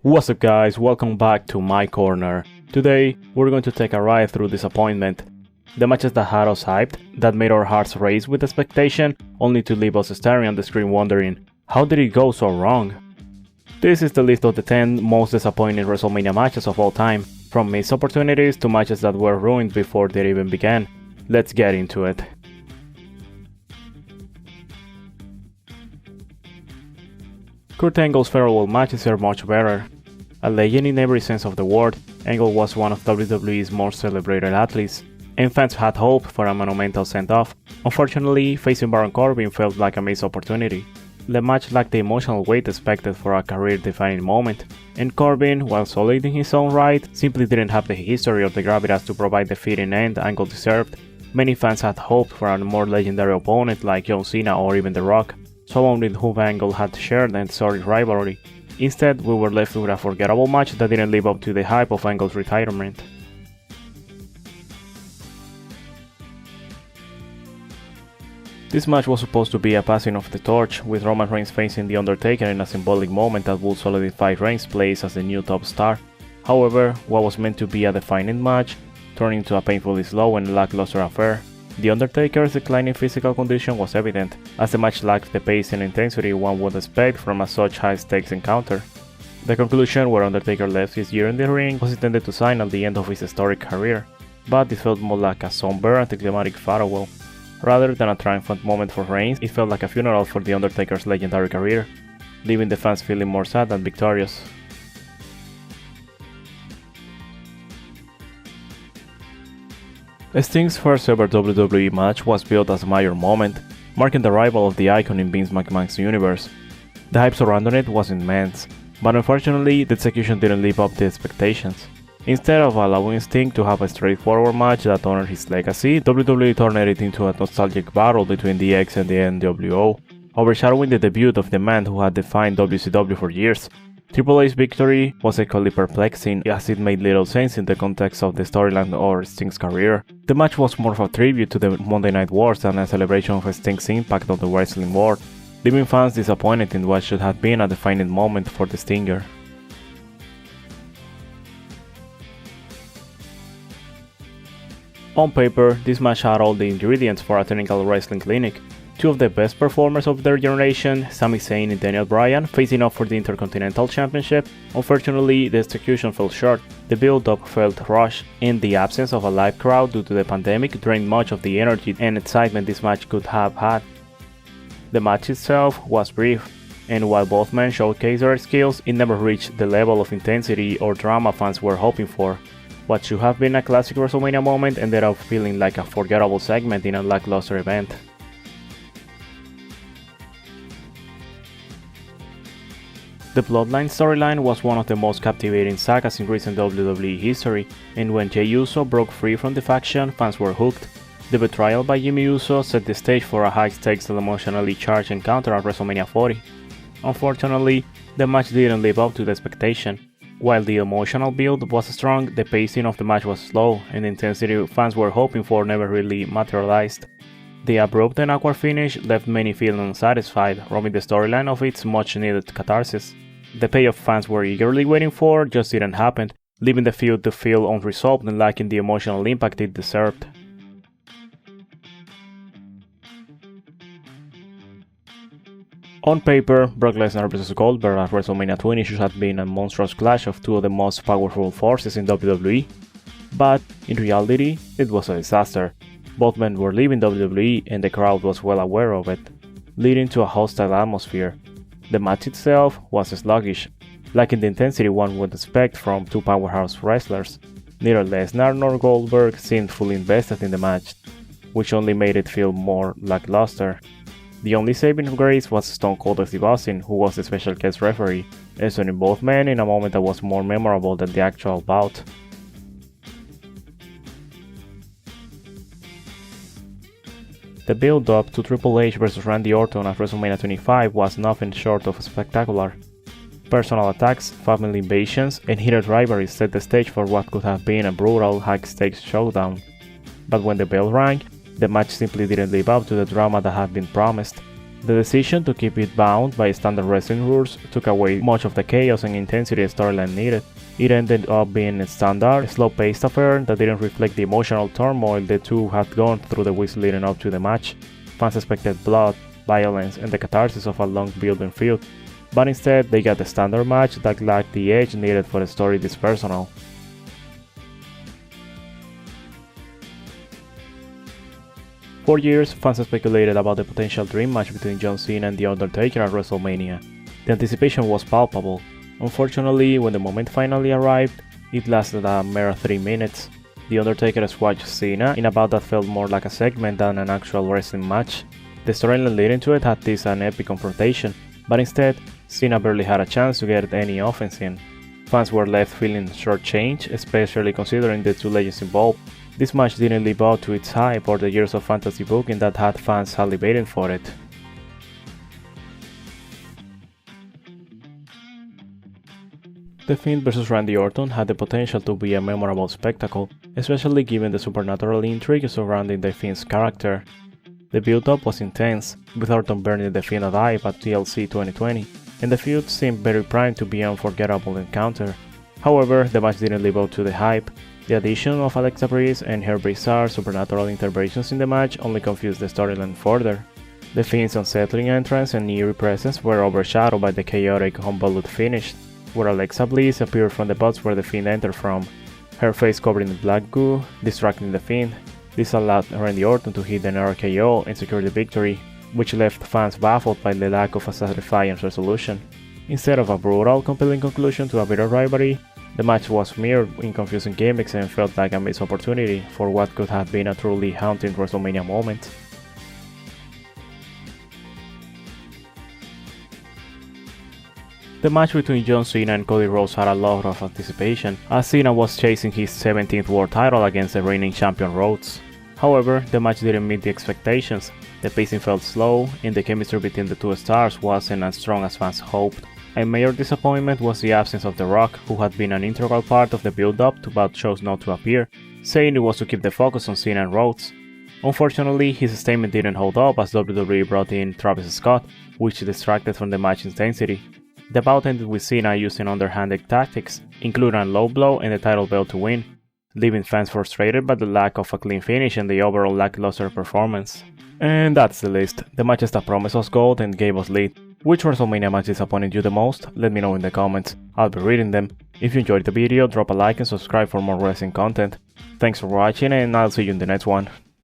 What's up guys, welcome back to my corner. Today, we're going to take a ride through disappointment. The matches that had us hyped, that made our hearts race with expectation, only to leave us staring at the screen wondering, how did it go so wrong? This is the list of the 10 most disappointing Wrestlemania matches of all time, from missed opportunities to matches that were ruined before they even began. Let's get into it. Kurt Angle's farewell matches are much better. A legend in every sense of the word, Angle was one of WWE's most celebrated athletes, and fans had hope for a monumental send-off. Unfortunately, facing Baron Corbin felt like a missed opportunity. The match lacked the emotional weight expected for a career-defining moment, and Corbin, while solid in his own right, simply didn't have the history of the gravitas to provide the fitting end Angle deserved. Many fans had hoped for a more legendary opponent like John Cena or even The Rock, someone with whom Angle had shared an historic rivalry. Instead, we were left with a forgettable match that didn't live up to the hype of Angle's retirement. This match was supposed to be a passing of the torch, with Roman Reigns facing The Undertaker in a symbolic moment that would solidify Reigns' place as the new top star. However, what was meant to be a defining match turned into a painfully slow and lackluster affair. The Undertaker's declining physical condition was evident, as the match lacked the pace and intensity one would expect from a such high-stakes encounter. The conclusion, where Undertaker left his year in the ring, was intended to sign the end of his historic career, but it felt more like a somber, anticlimactic farewell. Rather than a triumphant moment for Reigns, it felt like a funeral for The Undertaker's legendary career, leaving the fans feeling more sad than victorious. Sting's first ever WWE match was billed as a major moment, marking the arrival of the icon in Vince McMahon's universe. The hype surrounding it was immense, but unfortunately the execution didn't live up to expectations. Instead of allowing Sting to have a straightforward match that honored his legacy, WWE turned it into a nostalgic battle between the X and the NWO, overshadowing the debut of the man who had defined WCW for years. Triple H's victory was equally perplexing, as it made little sense in the context of the storyline or Sting's career. The match was more of a tribute to the Monday Night Wars than a celebration of Sting's impact on the wrestling world, leaving fans disappointed in what should have been a defining moment for the Stinger. On paper, this match had all the ingredients for a technical wrestling clinic. Two of the best performers of their generation, Sami Zayn and Daniel Bryan, facing off for the Intercontinental Championship. Unfortunately, the execution fell short, the build-up felt rushed, and the absence of a live crowd due to the pandemic drained much of the energy and excitement this match could have had. The match itself was brief, and while both men showcased their skills, it never reached the level of intensity or drama fans were hoping for. What should have been a classic WrestleMania moment ended up feeling like a forgettable segment in a lackluster event. The Bloodline storyline was one of the most captivating sagas in recent WWE history, and when Jey Uso broke free from the faction, fans were hooked. The betrayal by Jimmy Uso set the stage for a high-stakes and emotionally charged encounter at WrestleMania 40. Unfortunately, the match didn't live up to the expectation. While the emotional build was strong, the pacing of the match was slow, and the intensity fans were hoping for never really materialized. The abrupt and awkward finish left many feeling unsatisfied, robbing the storyline of its much-needed catharsis. The payoff fans were eagerly waiting for just didn't happen, leaving the feud to feel unresolved and lacking the emotional impact it deserved. On paper, Brock Lesnar vs Goldberg at WrestleMania 20 should have been a monstrous clash of two of the most powerful forces in WWE, but in reality, it was a disaster. Both men were leaving WWE and the crowd was well aware of it, leading to a hostile atmosphere. The match itself was sluggish, lacking the intensity one would expect from two powerhouse wrestlers. Neither Lesnar nor Goldberg seemed fully invested in the match, which only made it feel more lackluster. The only saving grace was Stone Cold Steve Austin, who was the special guest referee, wrestling both men in a moment that was more memorable than the actual bout. The build-up to Triple H vs Randy Orton at WrestleMania 25 was nothing short of spectacular. Personal attacks, family invasions, and heated rivalries set the stage for what could have been a brutal, high-stakes showdown. But when the bell rang, the match simply didn't live up to the drama that had been promised. The decision to keep it bound by standard wrestling rules took away much of the chaos and intensity the storyline needed. It ended up being a standard, slow-paced affair that didn't reflect the emotional turmoil the two had gone through the weeks leading up to the match. Fans expected blood, violence, and the catharsis of a long-building feud, but instead they got the standard match that lacked the edge needed for a story this personal. For years, fans speculated about the potential dream match between John Cena and The Undertaker at Wrestlemania. The anticipation was palpable. Unfortunately, when the moment finally arrived, it lasted a mere 3 minutes. The Undertaker squashed Cena in a bout that felt more like a segment than an actual wrestling match. The storyline leading to it had this an epic confrontation, but instead, Cena barely had a chance to get any offense in. Fans were left feeling shortchanged, especially considering the two legends involved. This match didn't live up to its hype or the years of fantasy booking that had fans salivating for it. The Fiend vs Randy Orton had the potential to be a memorable spectacle, especially given the supernatural intrigue surrounding the Fiend's character. The build-up was intense, with Orton burning the Fiend alive at TLC 2020, and the feud seemed very primed to be an unforgettable encounter. However, the match didn't live up to the hype. The addition of Alexa Bliss and her bizarre supernatural interventions in the match only confused the storyline further. The Fiend's unsettling entrance and eerie presence were overshadowed by the chaotic, convoluted finish, where Alexa Bliss appeared from the bouts where the Fiend entered from, her face covered in black goo, distracting the Fiend. This allowed Randy Orton to hit an RKO and secure the victory, which left fans baffled by the lack of a satisfying resolution. Instead of a brutal, compelling conclusion to a bitter rivalry, the match was mired in confusing gimmicks and felt like a missed opportunity for what could have been a truly haunting WrestleMania moment. The match between John Cena and Cody Rhodes had a lot of anticipation, as Cena was chasing his 17th world title against the reigning champion Rhodes. However, the match didn't meet the expectations. The pacing felt slow, and the chemistry between the two stars wasn't as strong as fans hoped. A major disappointment was the absence of The Rock, who had been an integral part of the build-up but chose not to appear, saying it was to keep the focus on Cena and Rhodes. Unfortunately, his statement didn't hold up as WWE brought in Travis Scott, which distracted from the match intensity. The bout ended with Cena using underhanded tactics, including a low blow and the title belt to win, leaving fans frustrated by the lack of a clean finish and the overall lackluster performance. And that's the list. The matches that promised us gold and gave us lead. Which WrestleMania match disappointed you the most? Let me know in the comments. I'll be reading them. If you enjoyed the video, drop a like and subscribe for more wrestling content. Thanks for watching, and I'll see you in the next one.